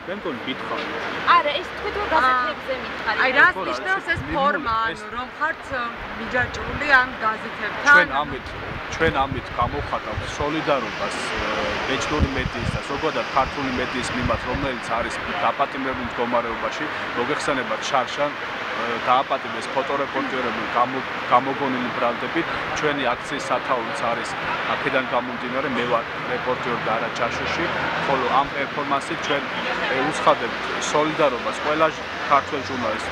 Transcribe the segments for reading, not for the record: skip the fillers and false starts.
Bentol bitxar. არა, ეს თქვენ რომ გაზეთებზე მითხარით. აი, რას ნიშნავს ეს ფორმა, ანუ რომ ხართ მიჯაჭვული ამ გაზეთებთან? ჩვენ ამით გამოვხატავთ სოლიდარობას ბეჭდური მედიის და ზოგადად ქართული მედიის მიმართ, რომელიც არის დაპატიმრებულ მდგომარეობაში, მოგეხსენებათ შარშან დააპატიმრეს ფოტორეპორტიორები გამოგონილი ბრალდებით. ჩვენი აქციის სათაურიც არის აქედან გამომდინარე, მე ვარ რეპორტიორი და არა ჯაშუში, ხოლო ამ პერფორმანსით ჩვენ უცხადებთ სოლიდარობას ყველა ქართველ ჟურნალისტს,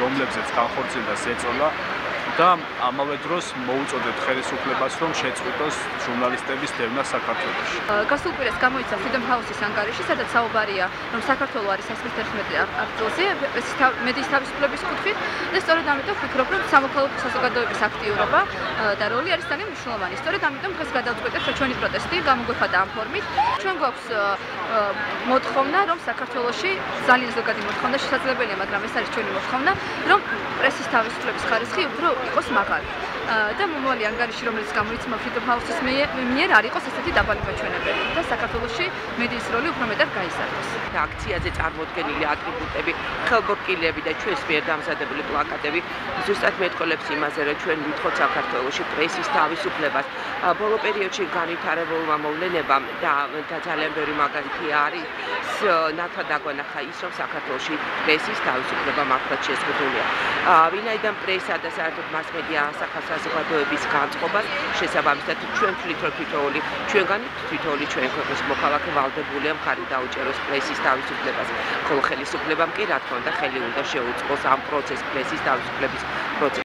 რომლებზეც განხორციელდა ზეწოლა და ამავე დროს მოუწოდებთ ხელისუფლებას, რომ შეწყვიტოს ჟურნალისტების დევნა საქართველოში. გასულ კვირას გამოიცა Freedom House-ის ანგარიში, სადაც საუბარია, რომ საქართველო არის სასწრაფო აბრძოლზე მედიის თავისუფლების კუთხით და სწორედ ამიტომ ვფიქრობ, რომ სამოქალაქო საზოგადოების აქტიურობა და როლი არის ძალიან მნიშვნელოვანი. სწორედ ამიტომ დღეს გადავწყვეტეთ, რომ ჩვენი პროტესტი გამოგვეხადა ამ ფორმით. ჩვენ გვაქვს მოთხოვნა, რომ საქართველოში ძალიან ზოგადი მოთხოვნა შესაძლებელია, მაგრამ ეს არის ჩვენი მოთხოვნა, რომ პრესის თავისუფლების ხარისხი უფრო იყოს მაღალი. და მომავალი ანგარიში, რომელიც გამოიცემა Freedom House-ის მიერ, არ იყოს ესეთი დაბალი მაჩვენებელი და საქართველოში მედიის როლი უფრო მეტად გაიზარდოს. აქციაზე წარმოდგენილი ატრიბუტები, ხელბორტკილები და ჩვენს მიერ დამზადებული პლაკატები ზუსტად მეტყოლებს იმაზე, რომ ჩვენ ვითხოვთ საქართველოში პრესის თავისუფლებას. ბოლო პერიოდში განვითარებულმა მოვლენებამ და ძალიან ბევრი მაგალითი არის ნათლად დაგვანახა ის, რომ საქართველოში პრესის თავისუფლება მართლაც შეზღუდულია. ვინაიდან პრესა და საერთოდ მასმედია საზოგადოების განწყობას შესაბამისად ჩვენ თვითოული ჩვენგანი თვითოული ჩვენი ქვეყნის მოქალაქე ვალდებულია მხარი დაუჭეროს პრესის თავისუფლებას, ხოლო ხელისუფლებამ კი რა თქმა უნდა ხელი უნდა შეუწყოს ამ პრესის თავისუფლების პროცესს.